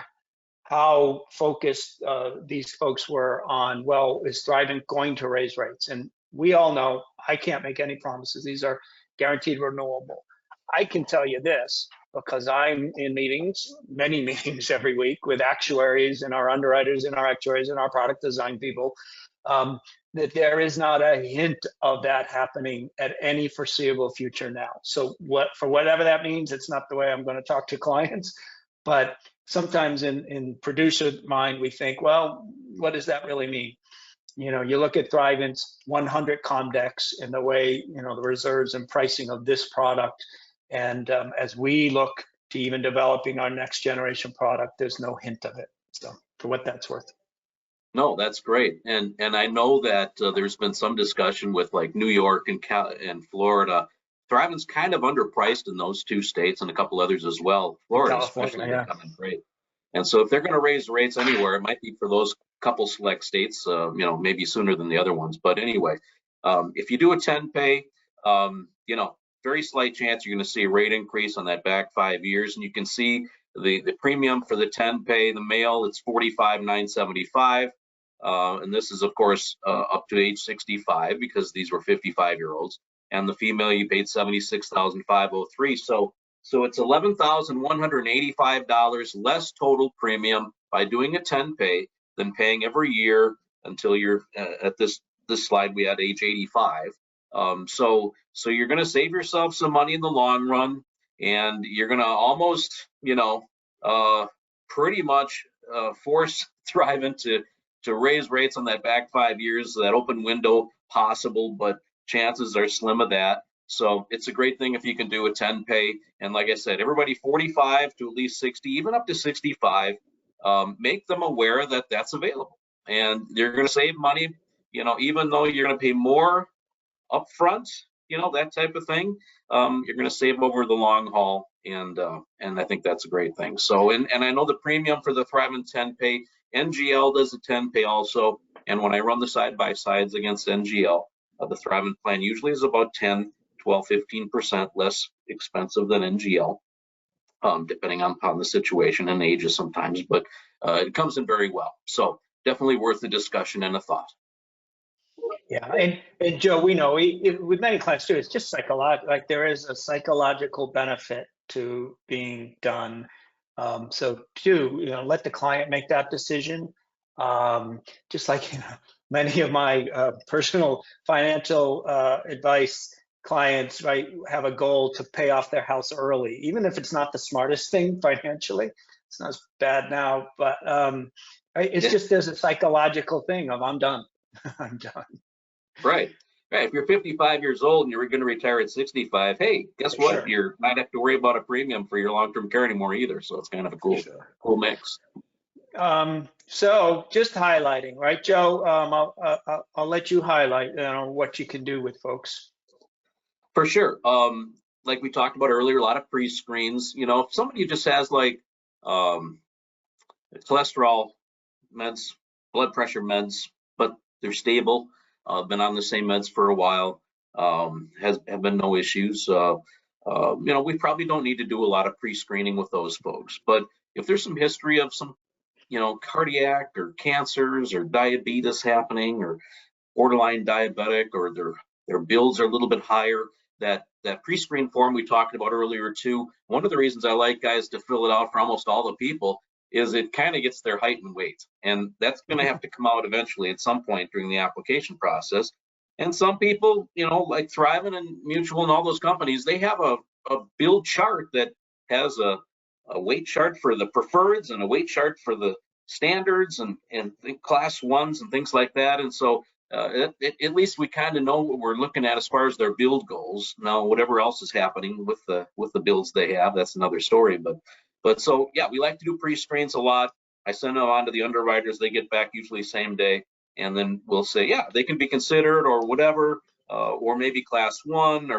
how focused these folks were on, well, is Thrivent going to raise rates? And we all know I can't make any promises. These are guaranteed renewable. I can tell you this, because I'm in meetings, many meetings every week with actuaries and our underwriters and our actuaries and our product design people, that there is not a hint of that happening at any foreseeable future now. So for whatever that means, it's not the way I'm going to talk to clients. But sometimes in producer mind, we think, well, what does that really mean? You look at Thrivent's 100 Comdex and the way, the reserves and pricing of this product. And as we look to even developing our next generation product, there's no hint of it. So for what that's worth. No, that's great. And I know that there's been some discussion with like New York and Florida. Thrivent's kind of underpriced in those two states and a couple others as well. Florida California, especially yeah. becoming great. And so if they're going to raise rates anywhere, it might be for those couple select states, maybe sooner than the other ones. But anyway, if you do a 10 pay, very slight chance you're going to see a rate increase on that back 5 years. And you can see the premium for the 10 pay, the male, it's $45,975. And this is, of course, up to age 65 because these were 55-year-olds. And the female, you paid $76,503. So it's $11,185 less total premium by doing a 10 pay than paying every year until you're at this slide we had age 85. So you're going to save yourself some money in the long run, and you're going to almost, pretty much force Thrivent to raise rates on that back 5 years, that open window possible, but chances are slim of that. So it's a great thing if you can do a 10 pay. And like I said, everybody 45 to at least 60, even up to 65, make them aware that that's available. And you're going to save money, even though you're going to pay more upfront, that type of thing. You're going to save over the long haul. And I think that's a great thing. So, and I know the premium for the Thrivent 10 pay, NGL does a 10 pay also. And when I run the side by sides against NGL, the Thrivent plan usually is about 10, 12, 15% less expensive than NGL, depending upon the situation and ages sometimes, but it comes in very well. So definitely worth the discussion and a thought. Yeah, and Joe, we know with many clients too, it's just psychological. Like there is a psychological benefit to being done. So too, let the client make that decision. Just like many of my personal financial advice clients, right, have a goal to pay off their house early, even if it's not the smartest thing financially. It's not as bad now, but it's just there's a psychological thing of I'm done. I'm done. Right. If you're 55 years old and you're going to retire at 65, hey, guess what? Sure. You might have to worry about a premium for your long-term care anymore either. So it's kind of a cool mix. So just highlighting, right, Joe? I'll let you highlight what you can do with folks. For sure. Like we talked about earlier, a lot of pre-screens. If somebody just has like cholesterol meds, blood pressure meds, but they're stable, been on the same meds for a while, have been no issues. We probably don't need to do a lot of pre-screening with those folks. But if there's some history of some, cardiac or cancers or diabetes happening, or borderline diabetic, or their bills are a little bit higher, that pre-screen form we talked about earlier too. One of the reasons I like guys to fill it out for almost all the people is it kind of gets their height and weight, and that's going to have to come out eventually at some point during the application process. And some people, like Thrivent and Mutual and all those companies, they have a build chart that has a weight chart for the preferreds and a weight chart for the standards and class ones and things like that. And so at least we kind of know what we're looking at as far as their build goals. Now, whatever else is happening with the builds they have, that's another story. But so, yeah, we like to do pre-screens a lot. I send them on to the underwriters. They get back usually same day. And then we'll say, yeah, they can be considered or whatever, or maybe class one,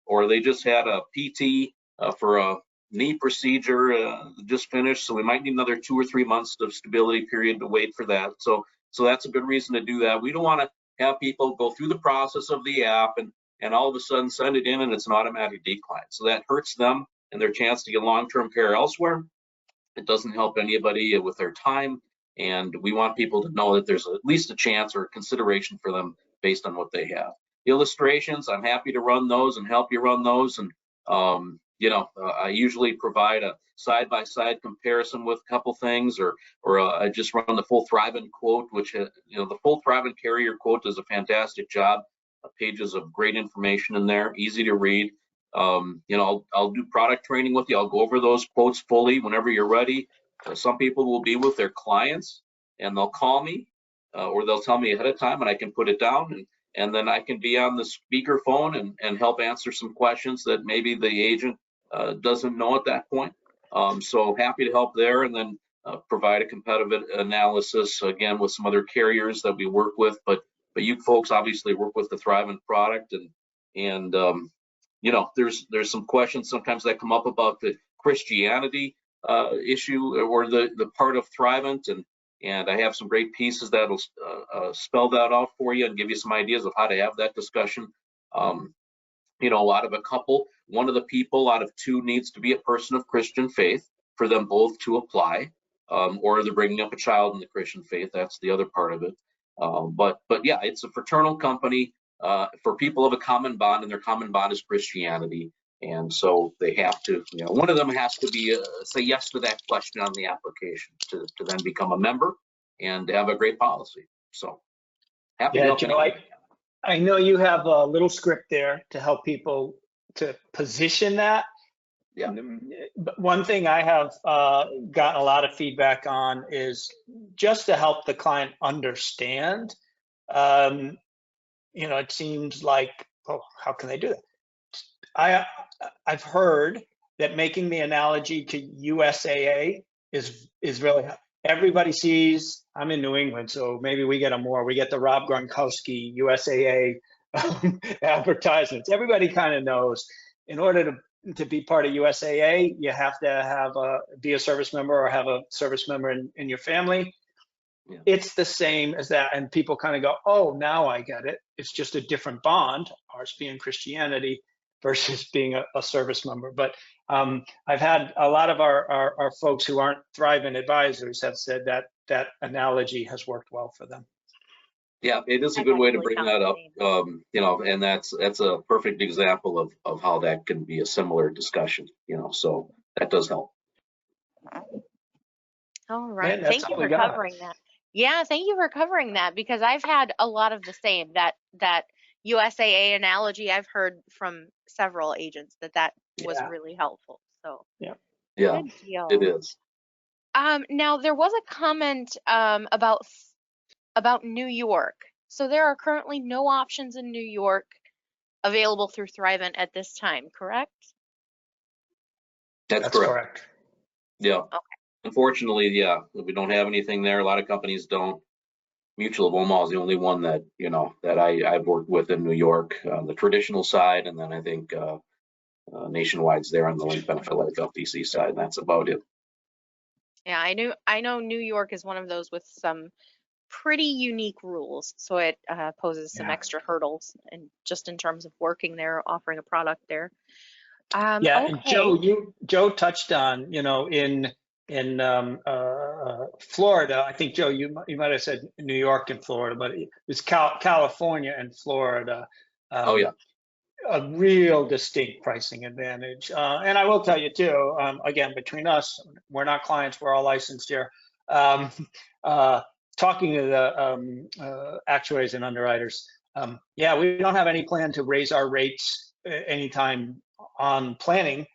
or they just had a PT for a knee procedure just finished. So we might need another 2 or 3 months of stability period to wait for that. So that's a good reason to do that. We don't want to have people go through the process of the app and all of a sudden send it in and it's an automatic decline. So that hurts them and their chance to get long-term care elsewhere. It doesn't help anybody with their time. And we want people to know that there's at least a chance or a consideration for them based on what they have. Illustrations, I'm happy to run those and help you run those. And, I usually provide a side-by-side comparison with a couple things, or I just run the full Thrivent quote, which, the full Thrivent carrier quote does a fantastic job. Pages of great information in there, easy to read. I'll do product training with you. I'll go over those quotes fully whenever you're ready. Some people will be with their clients and they'll call me or they'll tell me ahead of time and I can put it down, and then I can be on the speaker phone and help answer some questions that maybe the agent doesn't know at that point. So happy to help there, and then provide a competitive analysis again with some other carriers that we work with. But you folks obviously work with the Thrivent product, and you know, there's some questions sometimes that come up about the Christianity issue or the part of Thrivent, and I have some great pieces that'll spell that out for you and give you some ideas of how to have that discussion. You know, out of a couple, one of the people out of two needs to be a person of Christian faith for them both to apply, or they're bringing up a child in the Christian faith. That's the other part of it. But yeah, it's a fraternal company for people of a common bond, and their common bond is Christianity. And so they have to, you know, one of them has to be say yes to that question on the application to then become a member and have a great policy. So happy to Yeah, help you. Joe, I know you have a little script there to help people to position that. Yeah. But one thing I have gotten a lot of feedback on is just to help the client understand. You know, it seems like, oh, how can they do that? I've heard that making the analogy to USAA is really, everybody sees, I'm in New England, so maybe we get we get the Rob Gronkowski USAA advertisements. Everybody kind of knows in order to be part of USAA, you have to be a service member or have a service member in your family. Yeah. It's the same as that, and people kind of go, oh, now I get it. It's just a different bond, ours being Christianity versus being a service member. But I've had a lot of our folks who aren't Thrivent advisors have said that analogy has worked well for them. Yeah, it is a good way to bring that up, you know, and that's a perfect example of how that can be a similar discussion, you know, so that does help. All right, thank you for covering that. Yeah, thank you for covering that, because I've had a lot of the same, that USAA analogy. I've heard from several agents that was really helpful. So yeah, good deal. It is. Now there was a comment about New York. So there are currently no options in New York available through Thrivent at this time, correct? That's correct. Yeah. Okay. Unfortunately, yeah, we don't have anything there. A lot of companies don't. Mutual of Omaha is the only one that, you know, that I've worked with in New York, the traditional side, and then I think Nationwide's there on the link benefit life LTC side, and that's about it. Yeah, I know New York is one of those with some pretty unique rules, so it poses some extra hurdles, and just in terms of working there, offering a product there. Yeah, okay. and Joe touched on, you know, in Florida. I think, Joe, you might have said New York and Florida, but it's California and Florida. Oh yeah, a real distinct pricing advantage. And I will tell you too, again, between us, we're not clients, we're all licensed here. Talking to the actuaries and underwriters, yeah, we don't have any plan to raise our rates anytime on planning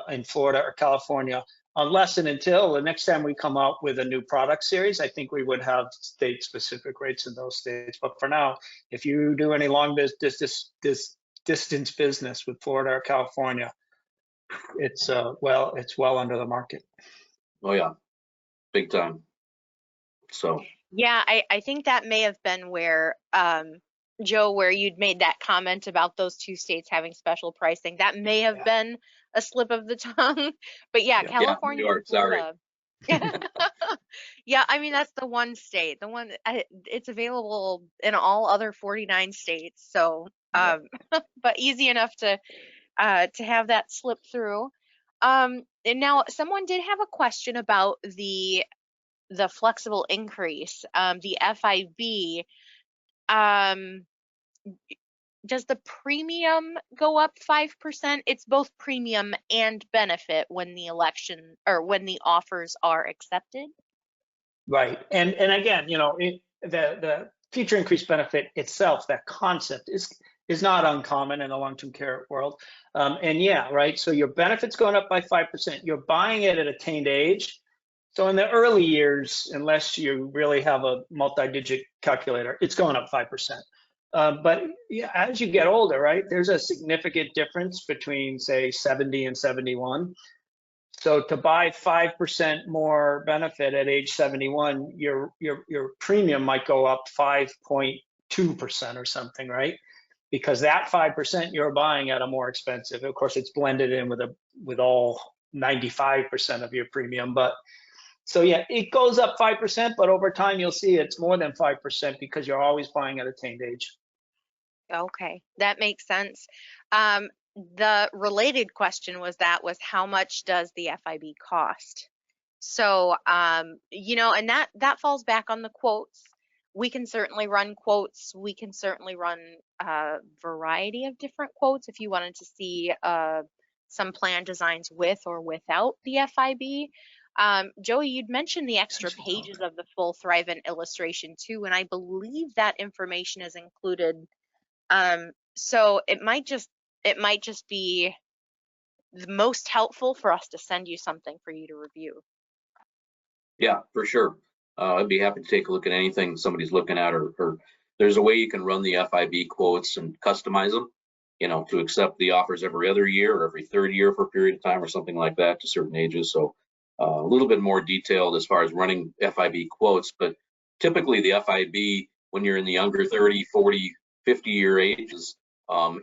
in Florida or California, unless and until the next time we come out with a new product series. I think we would have state-specific rates in those states. But for now, if you do any long distance business with Florida or California, it's well under the market. Oh yeah, big time. So yeah, I think that may have been where Joe, where you'd made that comment about those two states having special pricing. That may have been a slip of the tongue, but yeah, California, New York, and Florida. Yeah, I mean, that's the one state, it's available in all other 49 states. So, but easy enough to have that slip through. And now someone did have a question about the flexible increase, the FIB. Does the premium go up 5%? It's both premium and benefit when the election or when the offers are accepted. Right, and again, you know, the future increase benefit itself, that concept is not uncommon in the long-term care world. And yeah, right. So your benefit's going up by 5%. You're buying it at attained age. So in the early years, unless you really have a multi-digit calculator, it's going up 5%. But yeah, as you get older, right, there's a significant difference between, say, 70 and 71. So to buy 5% more benefit at age 71, your premium might go up 5.2% or something, right? Because that 5% you're buying at a more expensive. Of course, it's blended in with all 95% of your premium, but so yeah, it goes up 5%, but over time you'll see it's more than 5% because you're always buying at attained age. Okay, that makes sense. The related question was how much does the FIB cost? So, and that falls back on the quotes. We can certainly run quotes. We can certainly run a variety of different quotes if you wanted to see some plan designs with or without the FIB. Joey, you'd mentioned the extra Thanks for pages talking. of the full Thrivent illustration too, and I believe that information is included. So it might just be the most helpful for us to send you something for you to review. Yeah, for sure. I'd be happy to take a look at anything somebody's looking at, or there's a way you can run the FIB quotes and customize them, to accept the offers every other year or every third year for a period of time or something like that to certain ages. So a little bit more detailed as far as running FIB quotes, but typically the FIB, when you're in the younger 30, 40, 50-year ages,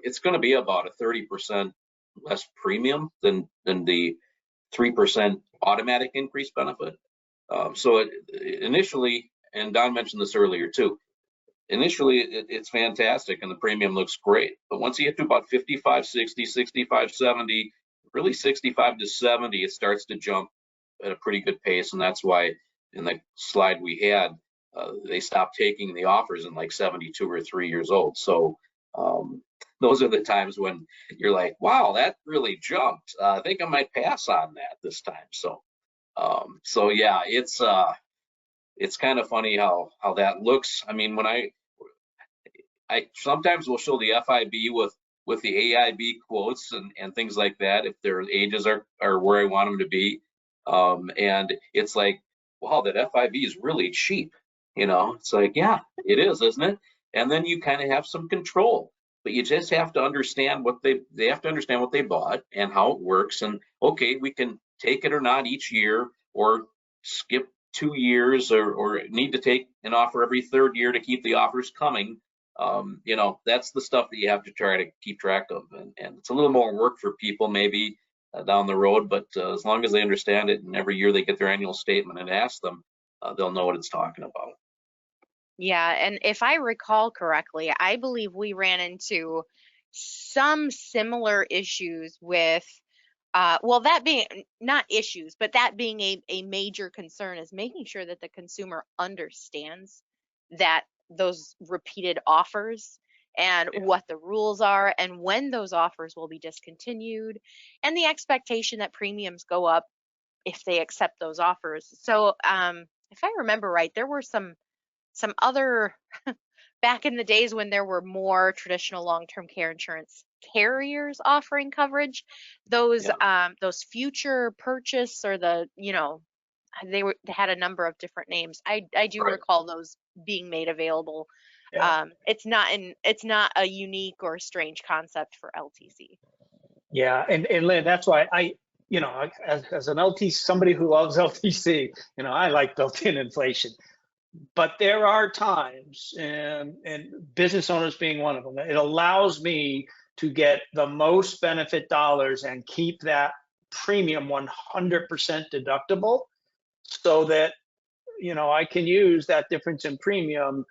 it's going to be about a 30% less premium than the 3% automatic increase benefit. So initially, and Don mentioned this earlier too, initially it's fantastic and the premium looks great. But once you get to about 55, 60, 65, 70, really 65 to 70, it starts to jump at a pretty good pace. And that's why in the slide we had, they stopped taking the offers in like 72 or 3 years old. So those are the times when you're like, wow, that really jumped. I think I might pass on that this time. So yeah, it's kind of funny how that looks. I mean, when I sometimes will show the FIB with the AIB quotes and things like that if their ages are where I want them to be, and it's like, wow, that FIB is really cheap. It's like, yeah, it is, isn't it? And then you kind of have some control, but you just have to understand they have to understand what they bought and how it works. And okay, we can take it or not each year, or skip 2 years, or need to take an offer every third year to keep the offers coming. That's the stuff that you have to try to keep track of, and it's a little more work for people maybe down the road, but as long as they understand it and every year they get their annual statement and ask them, they'll know what it's talking about. Yeah, and if I recall correctly, I believe we ran into some similar issues with, well, that being not issues, but that being a major concern is making sure that the consumer understands that those repeated offers and Yeah, what the rules are and when those offers will be discontinued and the expectation that premiums go up if they accept those offers. So, if I remember right, there were some other back in the days when there were more traditional long-term care insurance carriers offering coverage, yeah, those future purchase or they had a number of different names. I do right. recall those being made available. Yeah, It's not a unique or strange concept for LTC. yeah, and Lynn, that's why as an LTC, somebody who loves LTC, I like built-in inflation. But there are times, and business owners being one of them, it allows me to get the most benefit dollars and keep that premium 100% deductible so that, I can use that difference in premium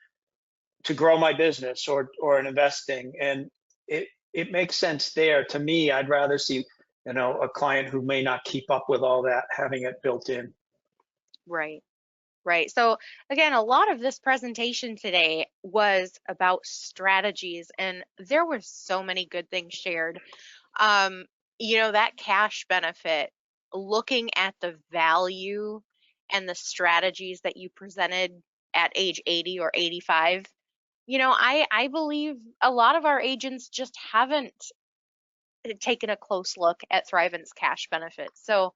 to grow my business or in investing. And it makes sense there. To me, I'd rather see, a client who may not keep up with all that having it built in. Right. Right. So again, a lot of this presentation today was about strategies, and there were so many good things shared. Um, that cash benefit, looking at the value and the strategies that you presented at age 80 or 85, I believe a lot of our agents just haven't taken a close look at Thrivent's cash benefit. So,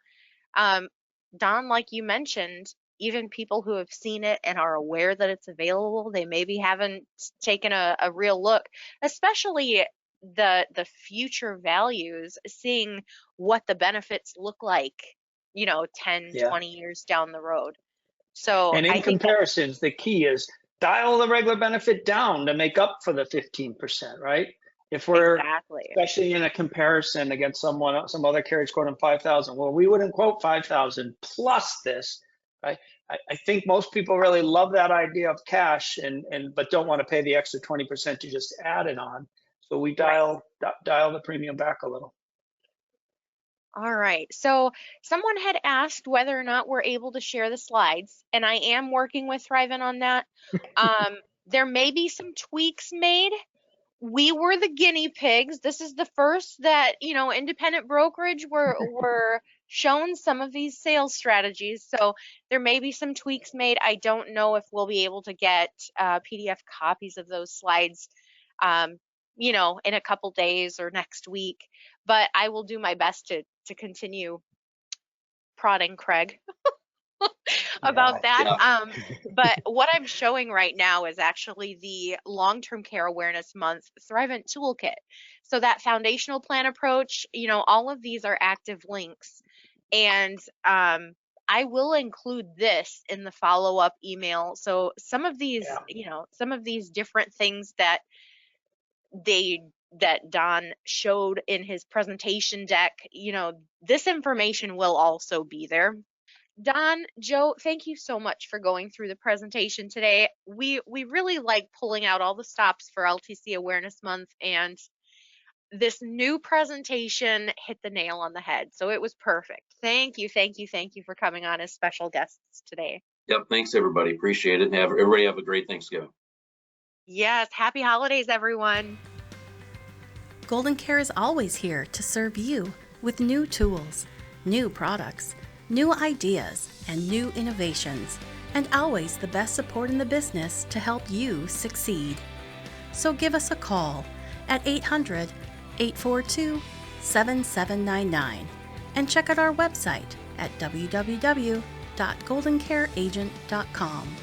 um, Don, like you mentioned, even people who have seen it and are aware that it's available, they maybe haven't taken a real look, especially the future values, seeing what the benefits look like, 10, Yeah. 20 years down the road. So And I in think that comparisons, the key is dial the regular benefit down to make up for the 15%, right? If we're, exactly. especially in a comparison against some other carriers quoting 5,000, well, we wouldn't quote 5,000 plus this, right? I think most people really love that idea of cash but don't want to pay the extra 20% to just add it on. So we Right. dial the premium back a little. All right. So someone had asked whether or not we're able to share the slides, and I am working with Thrivent on that. There may be some tweaks made. We were the guinea pigs. This is the first that, independent brokerage were shown some of these sales strategies. So there may be some tweaks made. I don't know if we'll be able to get PDF copies of those slides, um, in a couple days or next week. But I will do my best to continue prodding Craig about that. Yeah. But what I'm showing right now is actually the Long-Term Care Awareness Month Thrivent Toolkit. So that foundational plan approach, all of these are active links. And I will include this in the follow-up email. So some of these, some of these different things that Don showed in his presentation deck, this information will also be there. Don, Joe, thank you so much for going through the presentation today. We really like pulling out all the stops for LTC Awareness Month, and this new presentation hit the nail on the head. So it was perfect. Thank you, thank you, thank you for coming on as special guests today. Yep. Thanks, everybody. Appreciate it. Everybody have a great Thanksgiving. Yes, happy holidays, everyone. Golden Care is always here to serve you with new tools, new products, new ideas, and new innovations, and always the best support in the business to help you succeed. So give us a call at 800-842-7799 and check out our website at www.goldencareagent.com.